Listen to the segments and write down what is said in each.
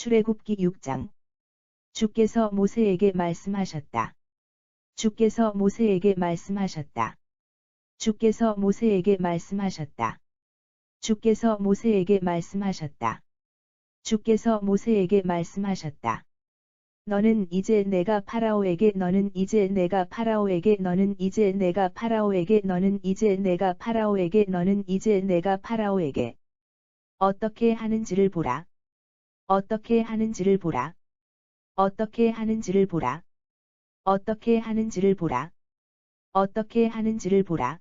출애굽기 6장. 주께서 모세에게 말씀하셨다. 주께서 모세에게 말씀하셨다. 주께서 모세에게 말씀하셨다. 주께서 모세에게 말씀하셨다. 주께서 모세에게 말씀하셨다. 너는 이제 내가 파라오에게 너는 이제 내가 파라오에게 너는 이제 내가 파라오에게 너는 이제 내가 파라오에게 너는 이제 내가 파라오에게 어떻게 하는지를 보라. 어떻게 하는지를 보라. 어떻게 하는지를 보라. 어떻게 하는지를 보라. 어떻게 하는지를 보라.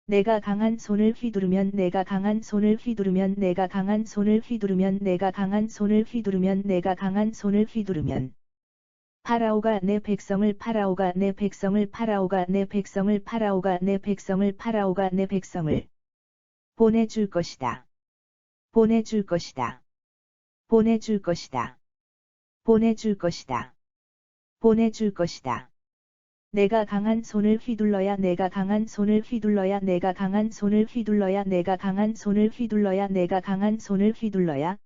내가 강한 손을 휘두르면 내가 강한 손을 휘두르면 내가 강한 손을 휘두르면 내가 강한 손을 휘두르면 내가 강한 손을 휘두르면 파라오가 내 백성을 파라오가 내 백성을 파라오가 내 백성을 파라오가 내 백성을 파라오가 내 백성을 보내줄 것이다. 보내줄 것이다. 보내줄 것이다. 보내줄 것이다. 보내줄 것이다. 내가 강한 손을 휘둘러야 내가 강한 손을 휘둘러야 내가 강한 손을 휘둘러야 내가 강한 손을 휘둘러야 내가 강한 손을 휘둘러야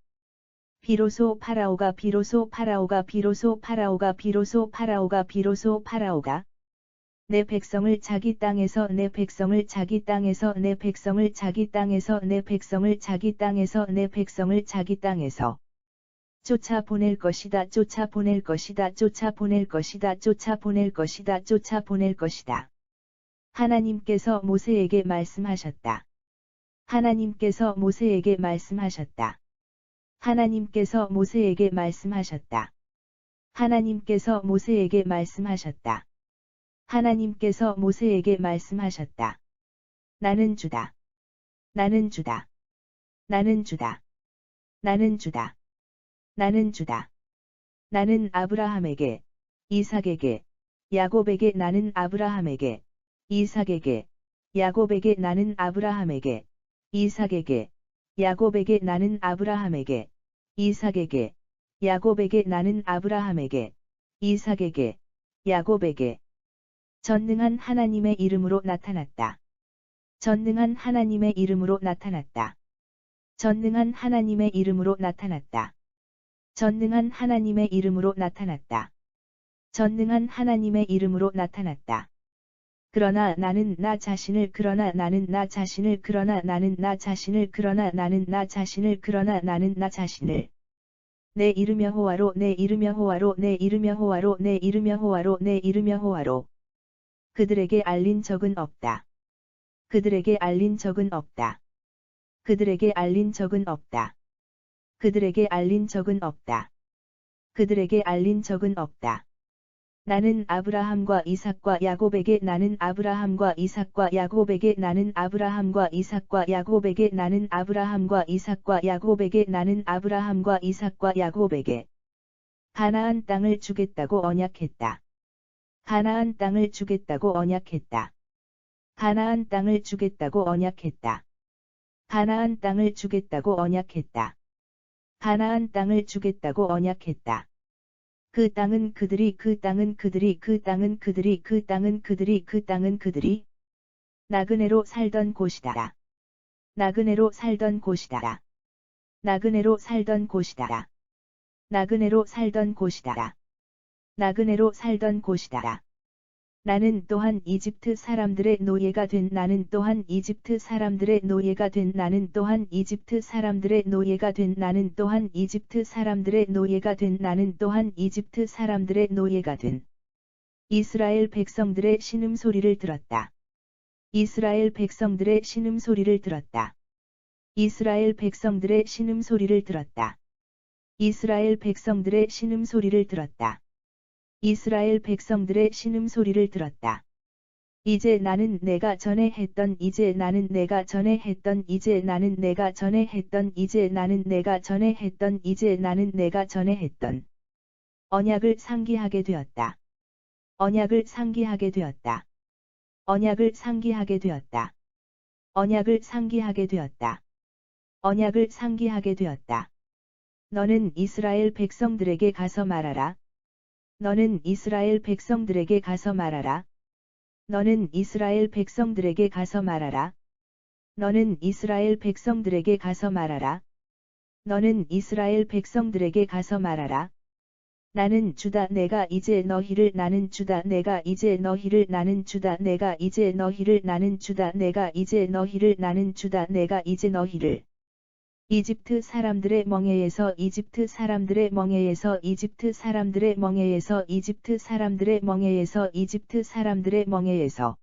비로소 파라오가 비로소 파라오가 비로소 파라오가 비로소 파라오가 비로소 파라오가 내 백성을 자기 땅에서 내 백성을 자기 땅에서 내 백성을 자기 땅에서 내 백성을 자기 땅에서 내 백성을 자기 땅에서 쫓아보낼 것이다. 쫓아보낼 것이다. 쫓아보낼 것이다. 쫓아보낼 것이다. 쫓아보낼 것이다. 하나님께서 모세에게 말씀하셨다. 하나님께서 모세에게 말씀하셨다. 하나님께서 모세에게 말씀하셨다. 하나님께서 모세에게 말씀하셨다. 하나님께서 모세에게 말씀하셨다. 나는 주다. 나는 주다. 나는 주다. 나는 주다. 나는 주다. 나는 아브라함에게, 이삭에게, 야곱에게 나는 아브라함에게, 이삭에게, 야곱에게 나는 아브라함에게, 이삭에게, 야곱에게 나는 아브라함에게, 이삭에게, 야곱에게 나는 아브라함에게, 이삭에게, 야곱에게 전능한 하나님의 이름으로 나타났다. 전능한 하나님의 이름으로 나타났다. 전능한 하나님의 이름으로 나타났다. 전능한 하나님의 이름으로 나타났다. 전능한 하나님의 이름으로 나타났다. 그러나 나는 나 자신을 그러나 나는 나 자신을 그러나 나는 나 자신을 그러나 나는 나 자신을 그러나 나는 나 자신을 내 이름 여호와로 내 이름 여호와로 내 이름 여호와로 내 이름 여호와로 내 이름 여호와로 그들에게 알린 적은 없다. 그들에게 알린 적은 없다. 그들에게 알린 적은 없다. 그들에게 알린 적은 없다. 그들에게 알린 적은 없다. 나는 아브라함과 이삭과 야곱에게 나는 아브라함과 이삭과 야곱에게 나는 아브라함과 이삭과 야곱에게 나는 아브라함과 이삭과 야곱에게 나는 아브라함과 이삭과 야곱에게 가나안 땅을 주겠다고 언약했다. 가나안 땅을 주겠다고 언약했다. 가나안 땅을 주겠다고 언약했다. 가나안 땅을 주겠다고 언약했다. 가나안 땅을 주겠다고 언약했다. 그 땅은 그들이 그 땅은 그들이 그 땅은 그들이 그 땅은 그들이 그 땅은 그들이 나그네로 살던 곳이다. 나그네로 살던 곳이다. 나그네로 살던 곳이다. 나그네로 살던 곳이다. 나그네로 살던 곳이다. 나는 또한 이집트 사람들의 노예가 된 나는 또한 이집트 사람들의 노예가 된 나는 또한 이집트 사람들의 노예가 된 나는 또한 이집트 사람들의 노예가 된 나는 또한 이집트 사람들의 노예가 된 이스라엘 백성들의 신음소리를 들었다. 이스라엘 백성들의 신음소리를 들었다. 이스라엘 백성들의 신음소리를 들었다. 이스라엘 백성들의 신음소리를 들었다. 이스라엘 백성들의 신음소리를 들었다. 이제 나는 내가 전에 했던 이제 나는 내가 전에 했던 이제 나는 내가 전에 했던 이제 나는 내가 전에 했던 이제 나는 내가 전에 했던 언약을 상기하게 되었다. 언약을 상기하게 되었다. 언약을 상기하게 되었다. 언약을 상기하게 되었다. 언약을 상기하게 되었다. 너는 이스라엘 백성들에게 가서 말하라. 너는 이스라엘 백성들에게 가서 말하라. 너는 이스라엘 백성들에게 가서 말하라. 너는 이스라엘 백성들에게 가서 말하라. 너는 이스라엘 백성들에게 가서 말하라. 나는 주다 내가 이제 너희를 나는 주다 내가 이제 너희를 나는 주다 내가 이제 너희를 나는 주다 내가 이제 너희를 나는 주다 내가 이제 너희를 이집트 사람들의 멍에에서 이집트 사람들의 멍에에서 이집트 사람들의 멍에에서 이집트 사람들의 멍에에서 이집트 사람들의 멍에에서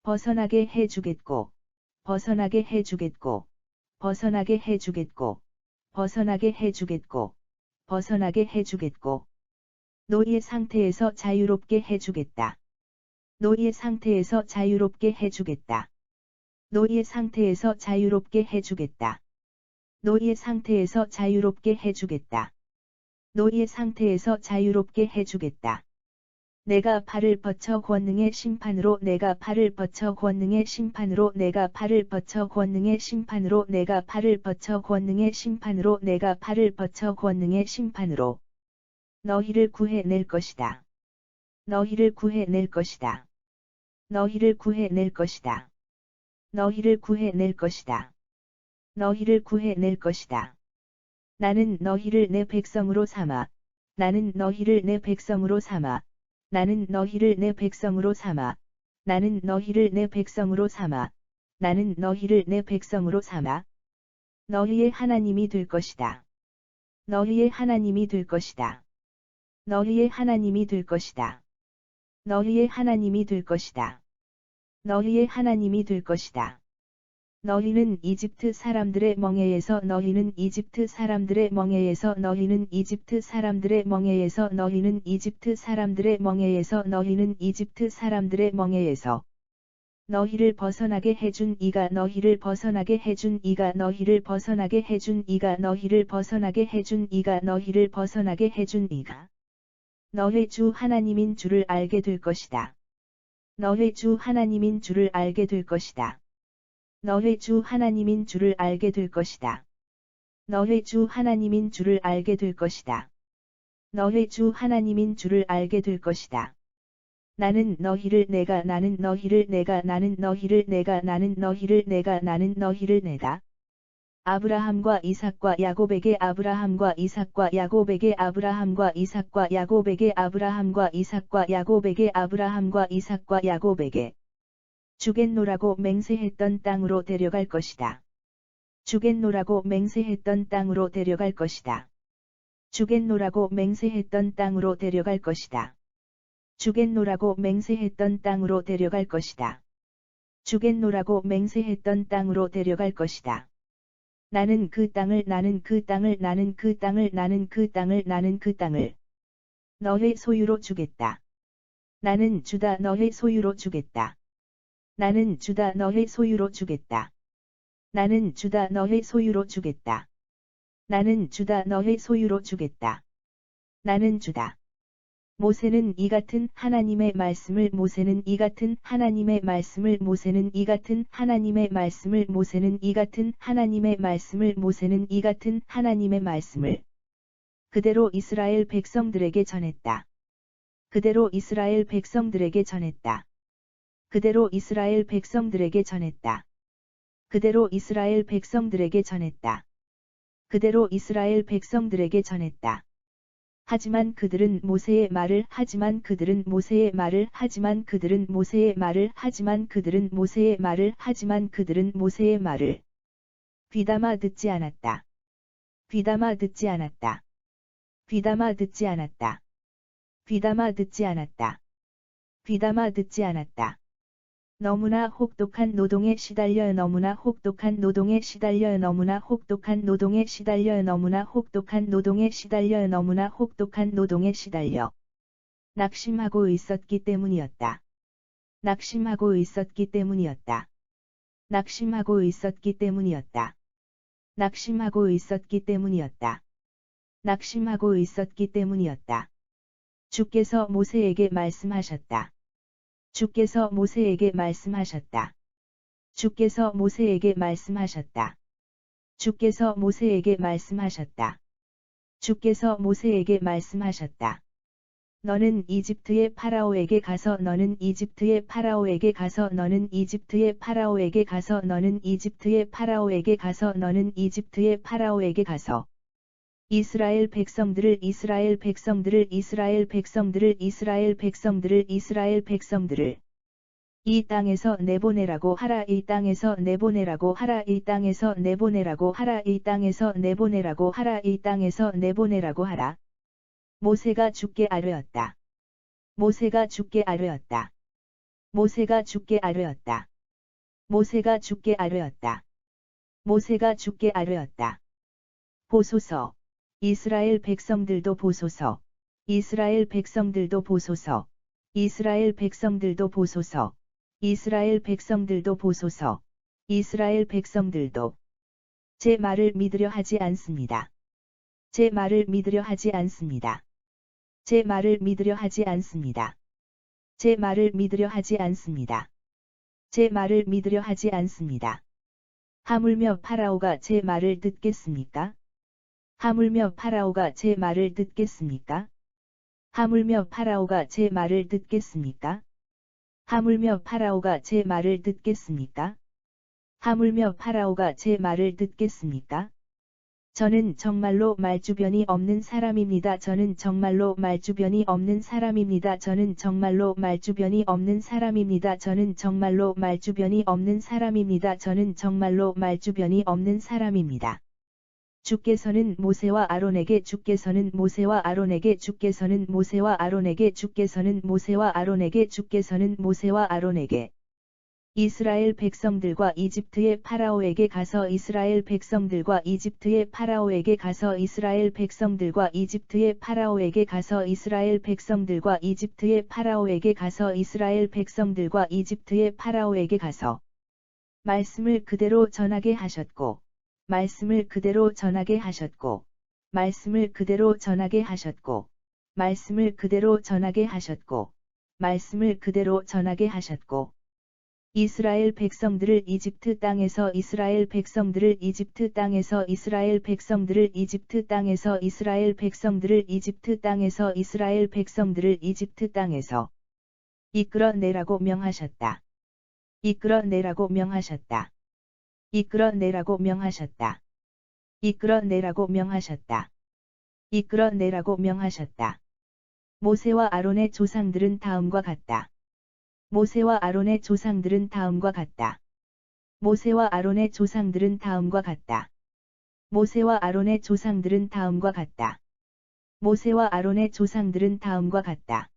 벗어나게 해주겠고 벗어나게 해주겠고 벗어나게 해주겠고 벗어나게 해주겠고 벗어나게 해주겠고 노예 상태에서 자유롭게 해주겠다. 노예 상태에서 자유롭게 해주겠다. 노예 상태에서 자유롭게 해주겠다. 노예 상태에서 자유롭게 해주겠다. 노예 상태에서 자유롭게 해주겠다. 내가 발을 뻗쳐 권능의 심판으로 내가 발을 뻗쳐 권능의 심판으로 내가 발을 뻗쳐 권능의 심판으로 내가 발을 뻗쳐 권능의 심판으로 내가 발을 뻗쳐 권능의 심판으로 너희를 구해낼 것이다. 너희를 구해낼 것이다. 너희를 구해낼 것이다. 너희를 구해낼 것이다. 너희를 구해낼 것이다. 나는 너희를 내 백성으로 삼아. 나는 너희를 내 백성으로 삼아. 나는 너희를 내 백성으로 삼아. 나는 너희를 내 백성으로 삼아. 나는 너희를 내 백성으로 삼아. 너희의 하나님이 될 것이다. 너희의 하나님이 될 것이다. 너희의 하나님이 될 것이다. 너희의 하나님이 될 것이다. 너희의 하나님이 될 것이다. 너희는 이집트 사람들의 멍에에서 너희는 이집트 사람들의 멍에에서 너희는 이집트 사람들의 멍에에서 너희는 이집트 사람들의 멍에에서 너희는 이집트 사람들의 멍에에서 너희를 벗어나게 해준 이가 너희를 벗어나게 해준 이가 너희를 벗어나게 해준 이가 너희를 벗어나게 해준 이가 너희를 벗어나게 해준 이가 너희 주 하나님인 줄을 알게 될 것이다. 너희 주 하나님인 줄을 알게 될 것이다. 너희 주 하나님인 줄을 알게 될 것이다. 너희 주 하나님인 줄을 알게 될 것이다. 너희 주 하나님인 줄을 알게 될 것이다. 나는 너희를 내가 나는 너희를 내가 나는 너희를 내가 나는 너희를 내가 나는 너희를 내다. 아브라함과 이삭과 야곱에게 아브라함과 이삭과 야곱에게 아브라함과 이삭과 야곱에게 아브라함과 이삭과 야곱에게 아브라함과 이삭과 야곱에게 주겠노라고 맹세했던 땅으로 데려갈 것이다. 주겠노라고 맹세했던 땅으로 데려갈 것이다. 주겠노라고 맹세했던 땅으로 데려갈 것이다. 주겠노라고 맹세했던 땅으로 데려갈 것이다. 주겠노라고 맹세했던 땅으로 데려갈 것이다. 나는 그 땅을 나는 그 땅을 나는 그 땅을 나는 그 땅을 나는 그 땅을 너의 소유로 주겠다. 나는 주다 너의 소유로 주겠다. 나는 주다 너의 소유로 주겠다. 나는 주다 너의 소유로 주겠다. 나는 주다 너의 소유로 주겠다. 나는 주다. 모세는 이 같은 하나님의 말씀을 모세는 이 같은 하나님의 말씀을 모세는 이 같은 하나님의 말씀을 모세는 이 같은 하나님의 말씀을 모세는 이 같은 하나님의 말씀을 그대로 이스라엘 백성들에게 전했다. 그대로 이스라엘 백성들에게 전했다. 그대로 이스라엘 백성들에게 전했다. 그대로 이스라엘 백성들에게 전했다. 그대로 이스라엘 백성들에게 전했다. 하지만 그들은 모세의 말을 하지만 그들은 모세의 말을 하지만 그들은 모세의 말을 하지만 그들은 모세의 말을 하지만 그들은 모세의 말을 귀담아 듣지 않았다. 귀담아 듣지 않았다. 귀담아 듣지 않았다. 귀담아 듣지 않았다. 귀담아 듣지 않았다. 너무나 혹독한 노동에 시달려 너무나 혹독한 노동에 시달려 너무나 혹독한 노동에 시달려 너무나 혹독한 노동에 시달려 너무나 혹독한 노동에 시달려 낙심하고 있었기 때문이었다. 낙심하고 있었기 때문이었다. 낙심하고 있었기 때문이었다. 낙심하고 있었기 때문이었다. 낙심하고 있었기 때문이었다. 주께서 모세에게 말씀하셨다. 주께서 모세에게 말씀하셨다. 주께서 모세에게 말씀하셨다. 주께서 모세에게 말씀하셨다. 주께서 모세에게 말씀하셨다. 너는 이집트의 파라오에게 가서 너는 이집트의 파라오에게 가서 너는 이집트의 파라오에게 가서 너는 이집트의 파라오에게 가서 너는 이집트의 파라오에게 가서 이스라엘 백성들을 이스라엘 백성들을 이스라엘 백성들을 이스라엘 백성들을 이스라엘 백성들을 이 땅에서 내보내라고 하라 이 땅에서 내보내라고 하라 이 땅에서 내보내라고 하라 이 땅에서 내보내라고 하라 이 땅에서 내보내라고 하라. 모세가 주께 아뢰었다. 모세가 주께 아뢰었다. 모세가 주께 아뢰었다. 모세가 주께 아뢰었다. 모세가 주께 아뢰었다. 보소서. 이스라엘 백성들도 보소서. 이스라엘 백성들도 보소서. 이스라엘 백성들도 보소서. 이스라엘 백성들도 보소서. 이스라엘 백성들도 제 말을 믿으려 하지 않습니다. 제 말을 믿으려 하지 않습니다. 제 말을 믿으려 하지 않습니다. 제 말을 믿으려 하지 않습니다. 제 말을 믿으려 하지 않습니다. 하물며 파라오가 제 말을 듣겠습니까? 하물며 파라오가 제 말을 듣겠습니까? 하물며 파라오가 제 말을 듣겠습니까? 하물며 파라오가 제 말을 듣겠습니까? 하물며 파라오가 제 말을 듣겠습니까? 저는 정말로 말주변이 없는 사람입니다. 저는 정말로 말주변이 없는 사람입니다. 저는 정말로 말주변이 없는 사람입니다. 저는 정말로 말주변이 없는 사람입니다. 저는 정말로 말주변이 없는 사람입니다. 주께서는 모세와 아론에게 주께서는 모세와 아론에게 주께서는 모세와 아론에게 주께서는 모세와 아론에게 주께서는 모세와 아론에게 이스라엘 백성들과 이집트의 파라오에게 가서 이스라엘 백성들과 이집트의 파라오에게 가서 이스라엘 백성들과 이집트의 파라오에게 가서 이스라엘 백성들과 이집트의 파라오에게 가서 이스라엘 백성들과 이집트의 파라오에게 가서 말씀을 그대로 전하게 하셨고 말씀을 그대로 전하게 하셨고 말씀을 그대로 전하게 하셨고 말씀을 그대로 전하게 하셨고 말씀을 그대로 전하게 하셨고 이스라엘 백성들을 이집트 땅에서 이스라엘 백성들을 이집트 땅에서 이스라엘 백성들을 이집트 땅에서 이스라엘 백성들을 이집트 땅에서 이스라엘 백성들을 이집트 땅에서 이끌어내라고 명하셨다. 이끌어내라고 명하셨다. 이끌어내라고 명하셨다. 이끌어내라고 명하셨다. 이끌어내라고 명하셨다. 모세와 아론의 조상들은 다음과 같다. 모세와 아론의 조상들은 다음과 같다. 모세와 아론의 조상들은 다음과 같다. 모세와 아론의 조상들은 다음과 같다. 모세와 아론의 조상들은 다음과 같다.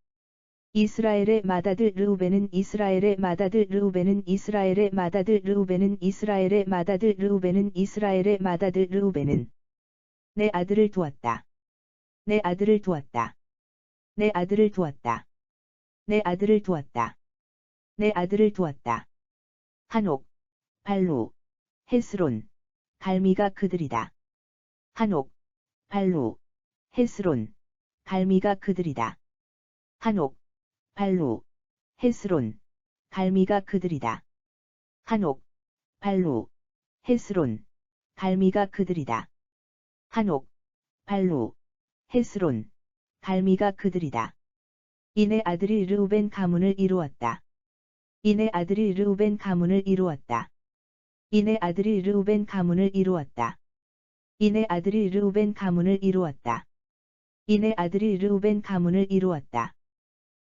이스라엘의 맏아들 르우벤은 이스라엘의 맏아들 르우벤은 이스라엘의 맏아들 르우벤은 이스라엘의 맏아들 르우벤은 이스라엘의 맏아들 르우벤은 내 아들을 두었다. 내 아들을 두었다. 내 아들을 두었다. 내 아들을 두었다. 내 아들을 두었다. 한옥, 발루, 헤스론, 갈미가 그들이다. 한옥, 발루, 헤스론, 갈미가 그들이다. 한옥, 발루, 헤스론, 갈미가 그들이다. 한옥, 발루, 헤스론, 갈미가 그들이다. 한옥, 발루, 헤스론, 갈미가 그들이다. 이내 아들이 르우벤 가문을 이루었다. 이내 아들이 르우벤 가문을 이루었다. 이내 아들이 르우벤 가문을 이루었다. 이내 아들이 르우벤 가문을 이루었다. 이내 아들이 르우벤 가문을 이루었다.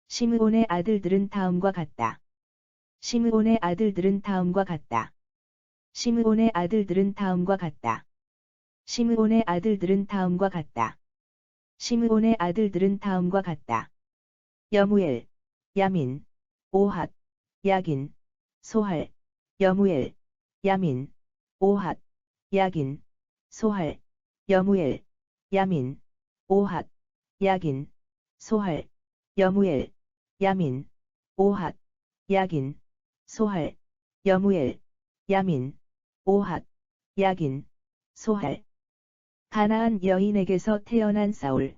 시므온의 아들들은 다음과 같다. 시므온의 아들들은 다음과 같다. 시므온의 아들들은 다음과 같다. 시므온의 아들들은 다음과 같다. 시므온의 아들들은 다음과 같다. 여무엘, 야민, 오핫, 야긴, 소할, 여무엘, 야민, 오핫, 야긴, 소할, 여무엘, 야민, 오핫, 야긴, 소할, 여무엘, 야민, 오핫, 야긴, 소할, 여무엘, 야민, 오핫, 야긴, 소할. 가나안 여인에게서 태어난 사울.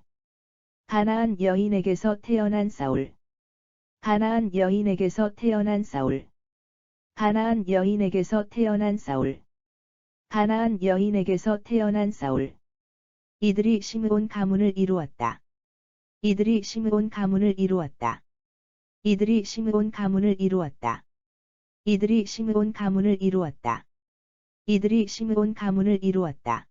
가나안 여인에게서 태어난 사울. 가나안 여인에게서 태어난 사울. 가나안 여인에게서 태어난 사울. 가나안 여인에게서 태어난 사울. 이들이 시므온 가문을 이루었다. 이들이 시므온 가문을 이루었다. 이들이 시므온 가문을 이루었다. 이들이 시므온 가문을 이루었다. 이들이 시므온 가문을 이루었다.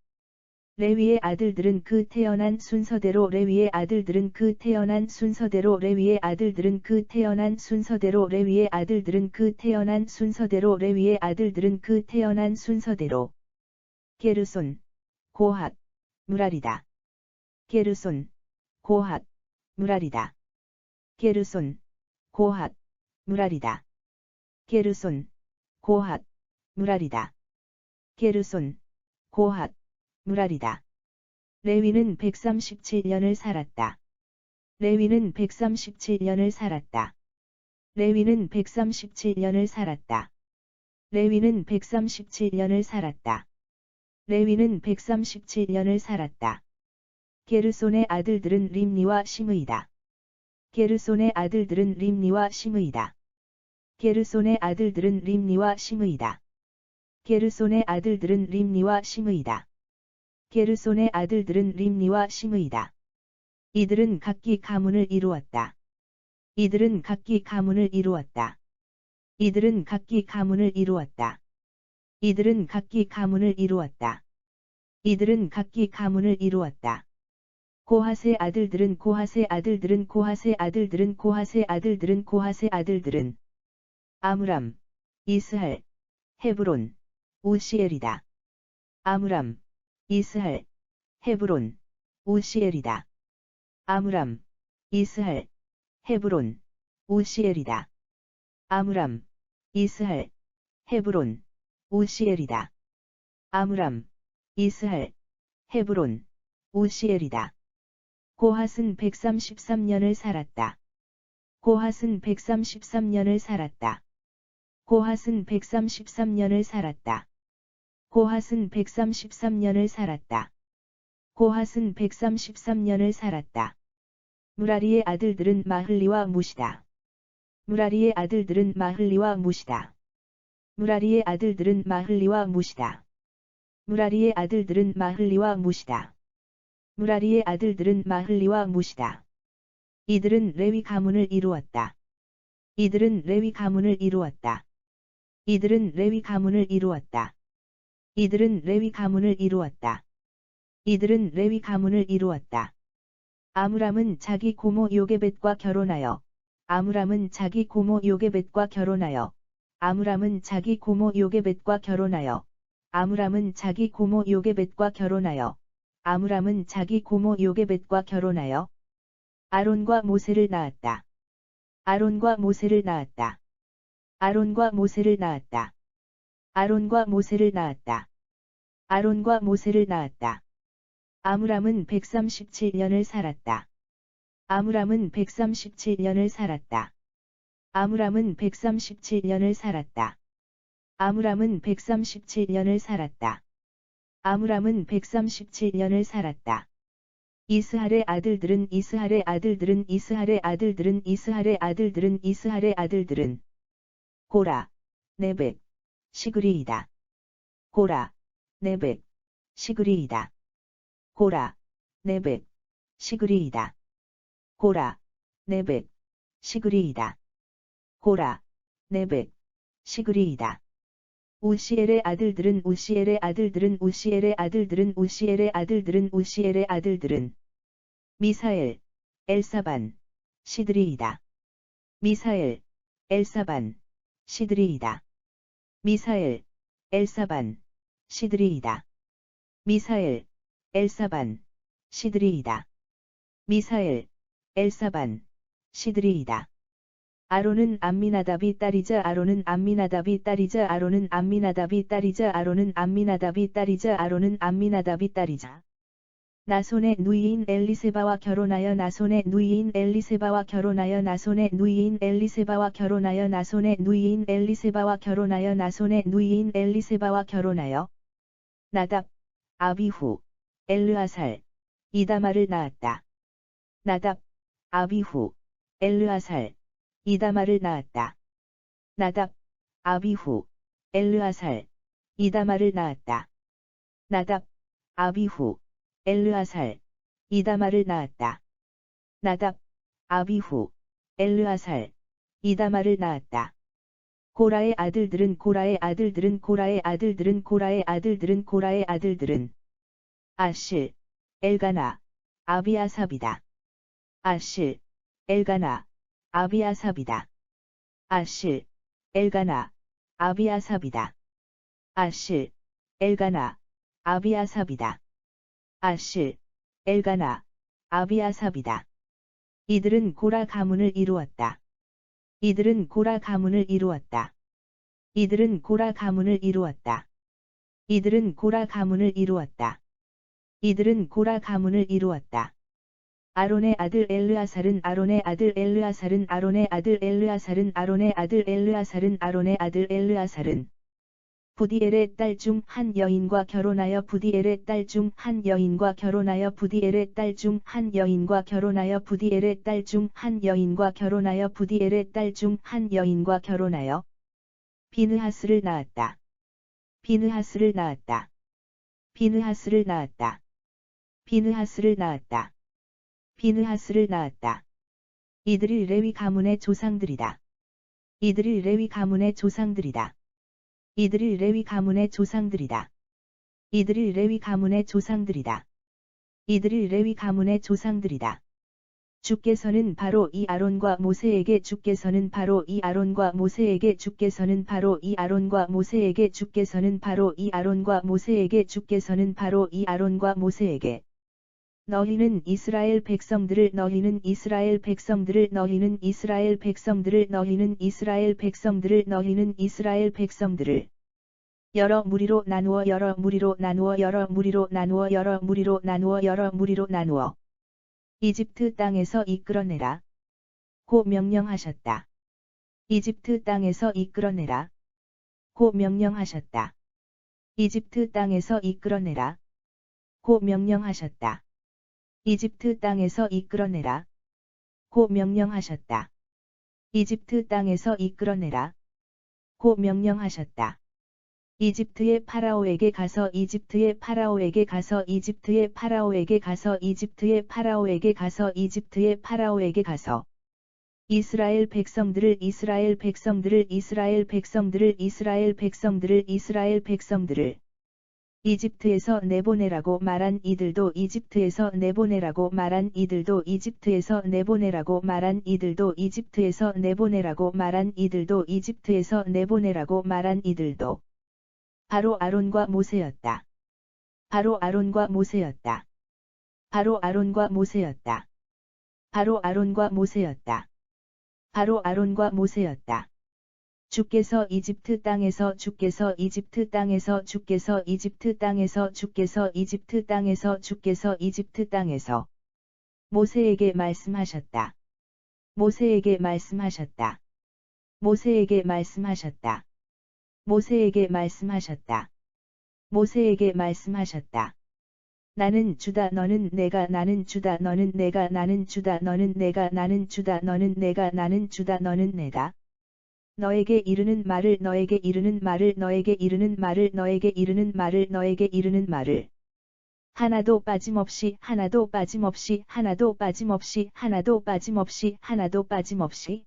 레위의 아들들은 그 태어난 순서대로 레위의 아들들은 그 태어난 순서대로 레위의 아들들은 그 태어난 순서대로 레위의 아들들은 그 태어난 순서대로 레위의 아들들은 그 태어난 순서대로 게르손, 고핫, 무라리다. 게르손, 고핫, 무라리다. 게르손, 고핫, 무라리다. 게르손, 고핫, 무라리다. 게르손, 고핫, 무라리다. 레위는 137년을 살았다. 레위는 137년을 살았다. 레위는 137년을 살았다. 레위는 137년을 살았다. 레위는 137년을 살았다. 게르손의 아들들은 림니와 시므이다. 게르손의 아들들은 림니와 시므이다. 게르손의 아들들은 림니와 시므이다. 게르손의 아들들은 림니와 시므이다. 게르손의 아들들은 림니와 시므이다. 이들은 각기 가문을 이루었다. 이들은 각기 가문을 이루었다. 이들은 각기 가문을 이루었다. 이들은 각기 가문을 이루었다. 이들은 각기 가문을 이루었다. 고핫의 아들들은 고핫의 아들들은 고핫의 아들들은 고핫의 아들들은 고핫의 아들들은 아므람, 이스할, 헤브론, 우시엘이다. 아므람, 이스할, 헤브론, 우시엘이다. 아므람, 이스할, 헤브론, 우시엘이다. 아므람, 이스할, 헤브론, 우시엘이다. 아므람, 이스할, 헤브론, 우시엘이다. 고핫은 133년을 살았다. 고핫은 133년을 살았다. 고핫은 133년을 살았다. 고핫은 133년을 살았다. 고핫은 133년을 살았다. 무라리의 아들들은 마흘리와 무시다. 무라리의 아들들은 마흘리와 무시다. 무라리의 아들들은 마흘리와 무시다. 무라리의 아들들은 마흘리와 무시다. 무라리의 아들들은 마흘리와 무시다. 이들은 레위 가문을 이루었다. 이들은 레위 가문을 이루었다. 이들은 레위 가문을 이루었다. 이들은 레위 가문을 이루었다. 이들은 레위 가문을 이루었다. 아므람은 자기 고모 요게벳과 결혼하여 아므람은 자기 고모 요게벳과 결혼하여 아므람은 자기 고모 요게벳과 결혼하여 아므람은 자기 고모 요게벳과 결혼하여 아므람은 자기 고모 요게벳과 결혼하여 아론과 모세를 낳았다. 아론과 모세를 낳았다. 아론과 모세를 낳았다. 아론과 모세를 낳았다. 아론과 모세를 낳았다. 아므람은 137년을 살았다. 아므람은 137년을 살았다. 아므람은 137년을 살았다. 아므람은 137년을 살았다. 아므람은 137년을 살았다. 이스할의 아들들은 이스할의 아들들은 이스할의 아들들은 이스할의 아들들은 이스할의 아들들은 고라, 네벡, 시그리이다. 고라, 네벡, 시그리이다. 고라, 네벡, 시그리이다. 고라, 네벡, 시그리이다. 고라, 네벡, 시그리이다. 우시엘의 아들들은 우시엘의 아들들은 우시엘의 아들들은 우시엘의 아들들은 우시엘의 아들들은 미사엘, 엘사반, 시드리이다. 미사엘, 엘사반, 시드리이다. 미사엘, 엘사반, 시드리이다. 미사엘, 엘사반, 시드리이다. 미사엘, 엘사반, 시드리이다. 아론은 암미나답이 딸이자 아론은 암미나답이 딸이자 아론은 암미나답이 딸이자 아론은 암미나답이 딸이자 아론은 암미나답이 딸이자 나손의 누이인 엘리세바와 결혼하여 나손의 누이인 엘리세바와 결혼하여 나손의 누이인 엘리세바와 결혼하여 나손의 누이인 엘리세바와 결혼하여 나손의 누이인 엘리세바와 결혼하여 나답, 아비후, 엘르아살, 이다마를 낳았다. 나답, 아비후, 엘르아살, 이다마를 낳았다. 나답, 아비후, 엘르아살, 이다마를 낳았다. 나답, 아비후, 엘르아살, 이다마를 낳았다. 나답, 아비후, 엘르아살, 이다말을 낳았다. 고라의 아들들은 아실, 엘가나, 아비아삽이다. 아실, 엘가나, 아비아삽이다. 아실, 엘가나, 아비아삽이다. 아실, 엘가나, 아비아삽이다. 아실, 엘가나, 아비아삽이다. 이들은 고라 가문을 이루었다. 이들은 고라 가문을 이루었다. 이들은 고라 가문을 이루었다. 이들은 고라 가문을 이루었다. 이들은 고라 가문을 이루었다. 아론의 아들 엘르아살은 아론의 아들 엘르아살은 아론의 아들 엘르아살은 아론의 아들 엘르아살은 아론의 아들 엘르아살은 부디엘의 딸 중 한 여인과 결혼하여 부디엘의 딸 중 한 여인과 결혼하여 부디엘의 딸 중 한 여인과 결혼하여 부디엘의 딸 중 한 여인과 결혼하여 부디엘의 딸 중 한 여인과 결혼하여 비느하스를 낳았다. 비느하스를 낳았다. 비느하스를 낳았다. 비느하스를 낳았다. 비느하스를 낳았다. 이들이 레위 가문의 조상들이다. 이들이 레위 가문의 조상들이다. 이들이 레위 가문의 조상들이다. 이들이 레위 가문의 조상들이다. 이들이 레위 가문의 조상들이다. 주께서는 바로 이 아론과 모세에게 주께서는 바로 이 아론과 모세에게 주께서는 바로 이 아론과 모세에게 주께서는 바로 이 아론과 모세에게 주께서는 바로 이 아론과 모세에게 너희는 이스라엘 백성들을 너희는 이스라엘 백성들을 너희는 이스라엘 백성들을 너희는 이스라엘 백성들을 너희는 이스라엘 백성들을 여러 무리로 나누어 여러 무리로 나누어 여러 무리로 나누어 여러 무리로 나누어 여러 무리로 나누어 이집트 땅에서 이끌어내라. 고 명령하셨다. 이집트 땅에서 이끌어내라. 고 명령하셨다. 이집트 땅에서 이끌어내라. 고 명령하셨다. 이집트 땅에서 이끌어내라. 고 명령하셨다. 이집트 땅에서 이끌어내라. 고 명령하셨다. 이집트의 파라오에게 가서 이집트의 파라오에게 가서 이집트의 파라오에게 가서 이집트의 파라오에게 가서 이집트의 파라오에게 가서 이스라엘 백성들을 이스라엘 백성들을 이스라엘 백성들을 이스라엘 백성들을 이스라엘 백성들을 이집트에서 내보내라고 말한 이들도 이집트에서 내보내라고 말한 이들도 이집트에서 내보내라고 말한 이들도 이집트에서 내보내라고 말한 이들도 이집트에서 내보내라고 말한 이들도 바로 아론과 모세였다. 바로 아론과 모세였다. 바로 아론과 모세였다. 바로 아론과 모세였다. 바로 아론과 모세였다. 주께서 이집트 땅에서 주께서 이집트 땅에서 주께서 이집트 땅에서 주께서 이집트 땅에서 주께서 이집트 땅에서 모세에게 말씀하셨다. 모세에게 말씀하셨다. 모세에게 말씀하셨다. 모세에게 말씀하셨다. 모세에게 말씀하셨다. 나는 주다 너는 내가 나는 주다 너는 내가 나는 주다 너는 내가 나는 주다 너는 내가 나는 주다 너는 내가 너에게 이르는 말을 너에게 이르는 말을 너에게 이르는 말을 너에게 이르는 말을 너에게 이르는 말을 하나도 빠짐없이 하나도 빠짐없이 하나도 빠짐없이 하나도 빠짐없이 하나도 빠짐없이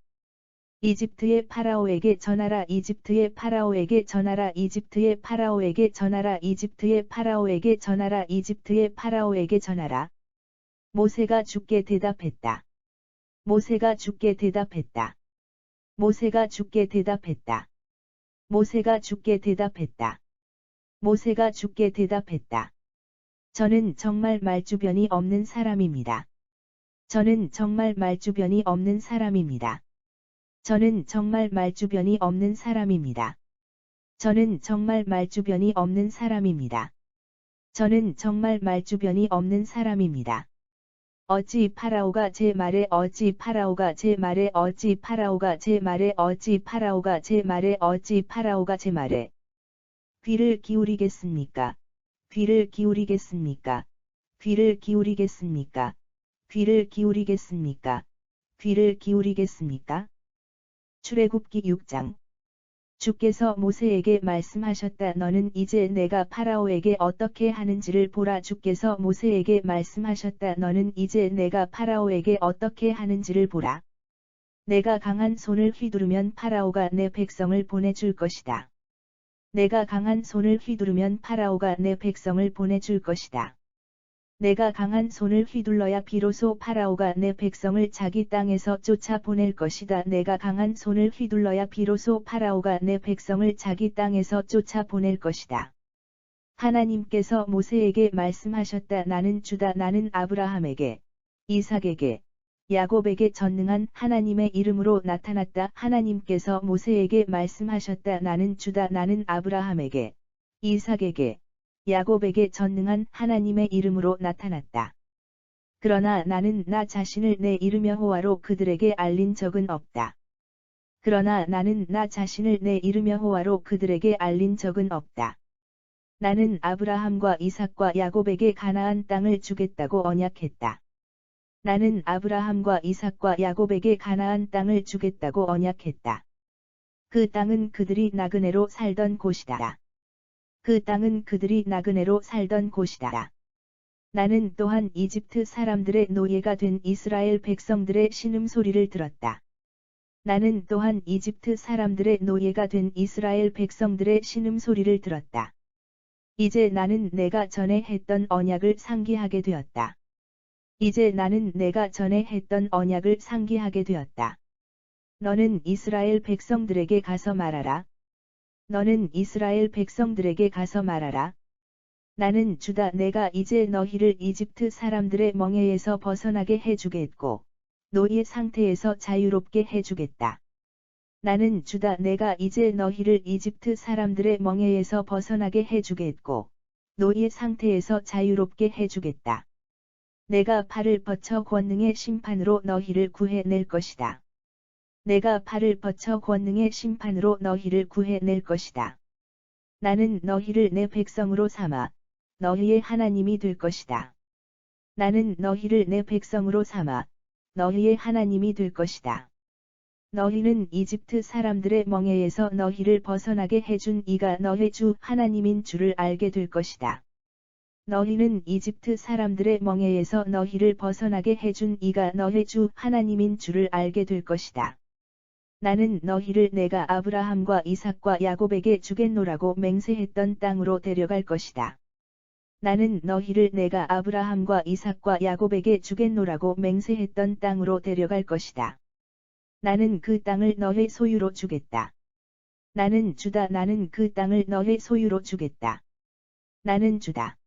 이집트의 파라오에게 전하라 이집트의 파라오에게 전하라 이집트의 파라오에게 전하라 이집트의 파라오에게 전하라 이집트의 파라오에게 전하라. 모세가 주께 대답했다. 모세가 주께 대답했다. 모세가 주께 대답했다. 모세가 주께 대답했다. 모세가 주께 대답했다. 저는 정말 말주변이 없는 사람입니다. 저는 정말 말주변이 없는 사람입니다. 저는 정말 말주변이 없는 사람입니다. 저는 정말 말주변이 없는 사람입니다. 저는 정말 말주변이 없는 사람입니다. 어찌 파라오가 제 말에 어찌 파라오가 제 말에 어찌 파라오가 제 말에 어찌 파라오가 제 말에 어찌 파라오가 제 말에 귀를 기울이겠습니까? 귀를 기울이겠습니까? 귀를 기울이겠습니까? 귀를 기울이겠습니까? 귀를 기울이겠습니까? 출애굽기 6장 주께서 모세에게 말씀하셨다. 너는 이제 내가 파라오에게 어떻게 하는지를 보라. 주께서 모세에게 말씀하셨다. 너는 이제 내가 파라오에게 어떻게 하는지를 보라. 내가 강한 손을 휘두르면 파라오가 내 백성을 보내줄 것이다. 내가 강한 손을 휘두르면 파라오가 내 백성을 보내줄 것이다. 내가 강한 손을 휘둘러야 비로소 파라오가 내 백성을 자기 땅에서 쫓아보낼 것이다. 내가 강한 손을 휘둘러야 비로소 파라오가 내 백성을 자기 땅에서 쫓아보낼 것이다. 하나님께서 모세에게 말씀하셨다. 나는 주다. 나는 아브라함에게, 이삭에게, 야곱에게 전능한 하나님의 이름으로 나타났다. 하나님께서 모세에게 말씀하셨다. 나는 주다. 나는 아브라함에게, 이삭에게, 야곱에게 전능한 하나님의 이름으로 나타났다. 그러나 나는 나 자신을 내 이름 여호와로 그들에게 알린 적은 없다. 그러나 나는 나 자신을 내 이름 여호와로 그들에게 알린 적은 없다. 나는 아브라함과 이삭과 야곱에게 가나안 땅을 주겠다고 언약했다. 나는 아브라함과 이삭과 야곱에게 가나안 땅을 주겠다고 언약했다. 그 땅은 그들이 나그네로 살던 곳이다. 그 땅은 그들이 나그네로 살던 곳이다. 나는 또한 이집트 사람들의 노예가 된 이스라엘 백성들의 신음소리를 들었다. 나는 또한 이집트 사람들의 노예가 된 이스라엘 백성들의 신음소리를 들었다. 이제 나는 내가 전에 했던 언약을 상기하게 되었다. 이제 나는 내가 전에 했던 언약을 상기하게 되었다. 너는 이스라엘 백성들에게 가서 말하라. 너는 이스라엘 백성들에게 가서 말하라. 나는 주다. 내가 이제 너희를 이집트 사람들의 멍에에서 벗어나게 해주겠고, 노예 상태에서 자유롭게 해주겠다. 나는 주다. 내가 이제 너희를 이집트 사람들의 멍에에서 벗어나게 해주겠고, 노예 상태에서 자유롭게 해주겠다. 내가 팔을 뻗쳐 권능의 심판으로 너희를 구해낼 것이다. 내가 팔을 뻗쳐 권능의 심판으로 너희를 구해낼 것이다. 나는 너희를 내 백성으로 삼아 너희의 하나님이 될 것이다. 나는 너희를 내 백성으로 삼아 너희의 하나님이 될 것이다. 너희는 이집트 사람들의 멍에에서 너희를 벗어나게 해준 이가 너희 주 하나님인 줄을 알게 될 것이다. 너희는 이집트 사람들의 멍에에서 너희를 벗어나게 해준 이가 너희 주 하나님인 줄을 알게 될 것이다. 나는 너희를 내가 아브라함과 이삭과 야곱에게 주겠노라고 맹세했던 땅으로 데려갈 것이다. 나는 너희를 내가 아브라함과 이삭과 야곱에게 주겠노라고 맹세했던 땅으로 데려갈 것이다. 나는 그 땅을 너희 소유로 주겠다. 나는 주다. 나는 그 땅을 너희 소유로 주겠다. 나는 주다.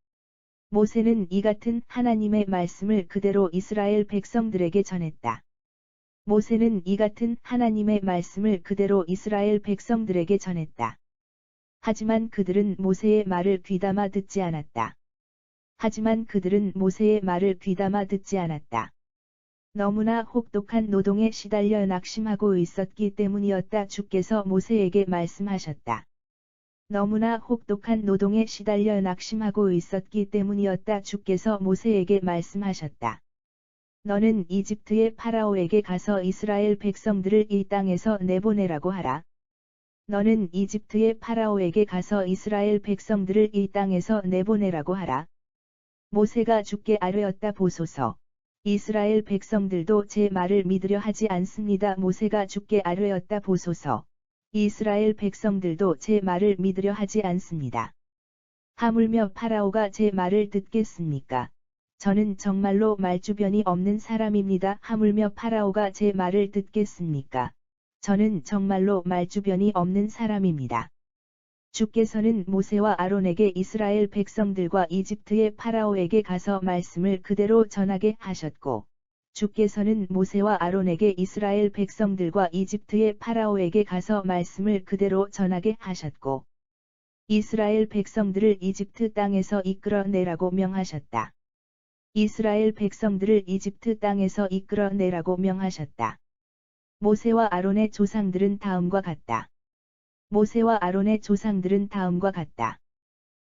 모세는 이 같은 하나님의 말씀을 그대로 이스라엘 백성들에게 전했다. 모세는 이 같은 하나님의 말씀을 그대로 이스라엘 백성들에게 전했다. 하지만 그들은 모세의 말을 귀담아 듣지 않았다. 하지만 그들은 모세의 말을 귀담아 듣지 않았다. 너무나 혹독한 노동에 시달려 낙심하고 있었기 때문이었다. 주께서 모세에게 말씀하셨다. 너무나 혹독한 노동에 시달려 낙심하고 있었기 때문이었다. 주께서 모세에게 말씀하셨다. 너는 이집트의 파라오에게 가서 이스라엘 백성들을 이 땅에서 내보내라고 하라. 너는 이집트의 파라오에게 가서 이스라엘 백성들을 이 땅에서 내보내라고 하라. 모세가 주께 아뢰었다. 보소서. 이스라엘 백성들도 제 말을 믿으려 하지 않습니다. 모세가 주께 아뢰었다. 보소서. 이스라엘 백성들도 제 말을 믿으려 하지 않습니다. 하물며 파라오가 제 말을 듣겠습니까? 저는 정말로 말주변이 없는 사람입니다. 하물며 파라오가 제 말을 듣겠습니까? 저는 정말로 말주변이 없는 사람입니다. 주께서는 모세와 아론에게 이스라엘 백성들과 이집트의 파라오에게 가서 말씀을 그대로 전하게 하셨고, 주께서는 모세와 아론에게 이스라엘 백성들과 이집트의 파라오에게 가서 말씀을 그대로 전하게 하셨고, 이스라엘 백성들을 이집트 땅에서 이끌어내라고 명하셨다. 이스라엘 백성들을 이집트 땅에서 이끌어내라고 명하셨다. 모세와 아론의 조상들은 다음과 같다. 모세와 아론의 조상들은 다음과 같다.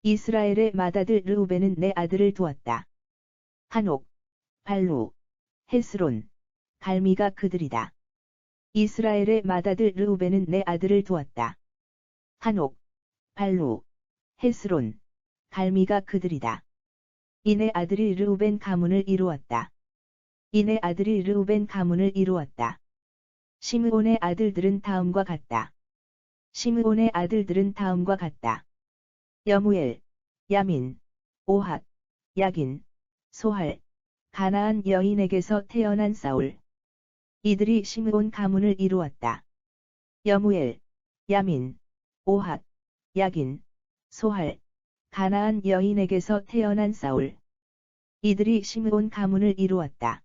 이스라엘의 맏아들 르우벤은 내 아들을 두었다. 한옥, 발루, 헤스론, 갈미가 그들이다. 이스라엘의 맏아들 르우벤은 내 아들을 두었다. 한옥, 발루, 헤스론, 갈미가 그들이다. 이네 아들이 르우벤 가문을 이루었다. 이네 아들이 르우벤 가문을 이루었다. 시므온의 아들들은 다음과 같다. 시므온의 아들들은 다음과 같다. 여무엘, 야민, 오핫, 야긴, 소할, 가나안 여인에게서 태어난 사울. 이들이 시므온 가문을 이루었다. 여무엘, 야민, 오핫, 야긴, 소할, 가나안 여인에게서 태어난 사울. 이들이 시므온 가문을 이루었다.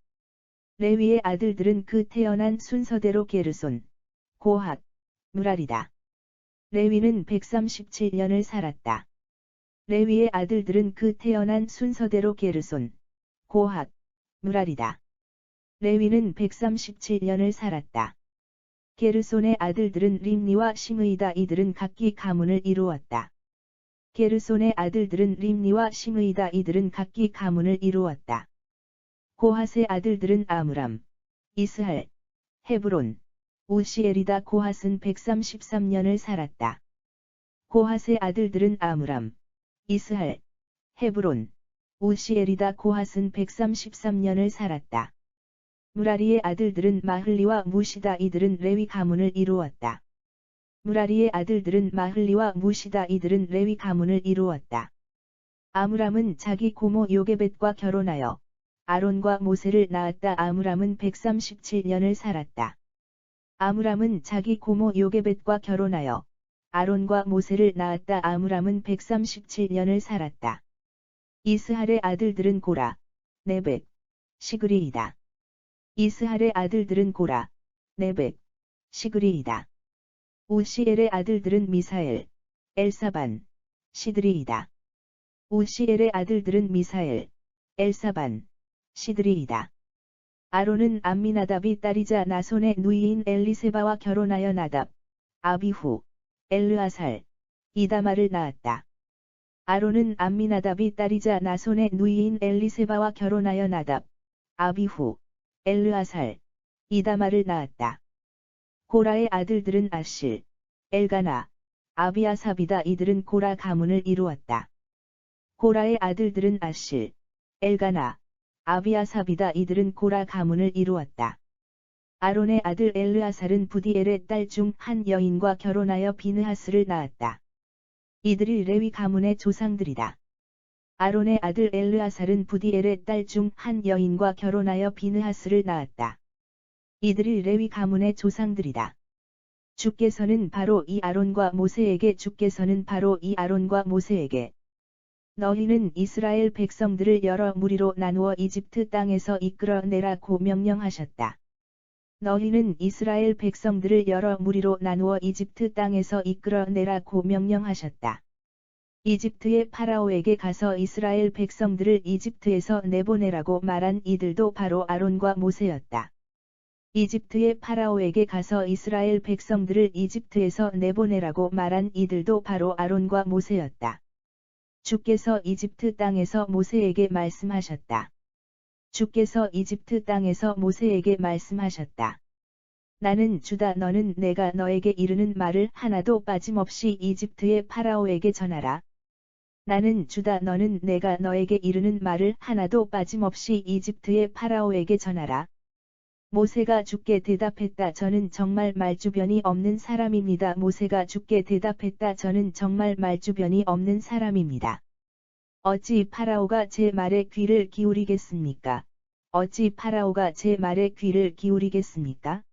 레위의 아들들은 그 태어난 순서대로 게르손, 고핫, 무랄이다. 레위는 137년을 살았다. 레위의 아들들은 그 태어난 순서대로 게르손, 고핫, 무랄이다. 레위는 137년을 살았다. 게르손의 아들들은 림니와 시므이다. 이들은 각기 가문을 이루었다. 게르손의 아들들은 림니와 시므이다. 이들은 각기 가문을 이루었다. 고핫의 아들들은 아므람, 이스할, 헤브론, 우시엘이다. 고핫은 133년을 살았다. 고핫의 아들들은 아므람, 이스할, 헤브론, 우시엘이다. 고핫은 133년을 살았다. 무라리의 아들들은 마흘리와 무시다. 이들은 레위 가문을 이루었다. 무라리의 아들들은 마흘리와 무시다. 이들은 레위 가문을 이루었다. 아므람은 자기 고모 요게벳과 결혼하여 아론과 모세를 낳았다. 아므람은 137년을 살았다. 아므람은 자기 고모 요게벳과 결혼하여 아론과 모세를 낳았다. 아므람은 137년을 살았다. 이스할의 아들들은 고라, 네벡, 시그리이다. 이스할의 아들들은 고라, 네벡, 시그리이다. 우시엘의 아들들은 미사엘, 엘사반, 시드리이다. 우시엘의 아들들은 미사엘, 엘사반, 시드리이다. 아론은 암미나답이 딸이자 나손의 누이인 엘리세바와 결혼하여 나답, 아비후, 엘르아살, 이다마를 낳았다. 아론은 암미나답이 딸이자 나손의 누이인 엘리세바와 결혼하여 나답, 아비후, 엘르아살, 이다마를 낳았다. 고라의 아들들은 아실, 엘가나, 아비아삽이다. 이들은 고라 가문을 이루었다. 고라의 아들들은 아실, 엘가나, 아비아삽이다. 이들은 고라 가문을 이루었다. 아론의 아들 엘르아살은 부디엘의 딸 중 한 여인과 결혼하여 비느하스를 낳았다. 이들이 레위 가문의 조상들이다. 아론의 아들 엘르아살은 부디엘의 딸 중 한 여인과 결혼하여 비느하스를 낳았다. 이들이 레위 가문의 조상들이다. 주께서는 바로 이 아론과 모세에게 주께서는 바로 이 아론과 모세에게 너희는 이스라엘 백성들을 여러 무리로 나누어 이집트 땅에서 이끌어내라고 명령하셨다. 너희는 이스라엘 백성들을 여러 무리로 나누어 이집트 땅에서 이끌어내라고 명령하셨다. 이집트의 파라오에게 가서 이스라엘 백성들을 이집트에서 내보내라고 말한 이들도 바로 아론과 모세였다. 이집트의 파라오에게 가서 이스라엘 백성들을 이집트에서 내보내라고 말한 이들도 바로 아론과 모세였다. 주께서 이집트 땅에서 모세에게 말씀하셨다. 주께서 이집트 땅에서 모세에게 말씀하셨다. 나는 주다. 너는 내가 너에게 이르는 말을 하나도 빠짐없이 이집트의 파라오에게 전하라. 나는 주다. 너는 내가 너에게 이르는 말을 하나도 빠짐없이 이집트의 파라오에게 전하라. 모세가 주께 대답했다. 저는 정말 말주변이 없는 사람입니다. 모세가 주께 대답했다. 저는 정말 말주변이 없는 사람입니다. 어찌 파라오가 제 말에 귀를 기울이겠습니까? 어찌 파라오가 제 말에 귀를 기울이겠습니까?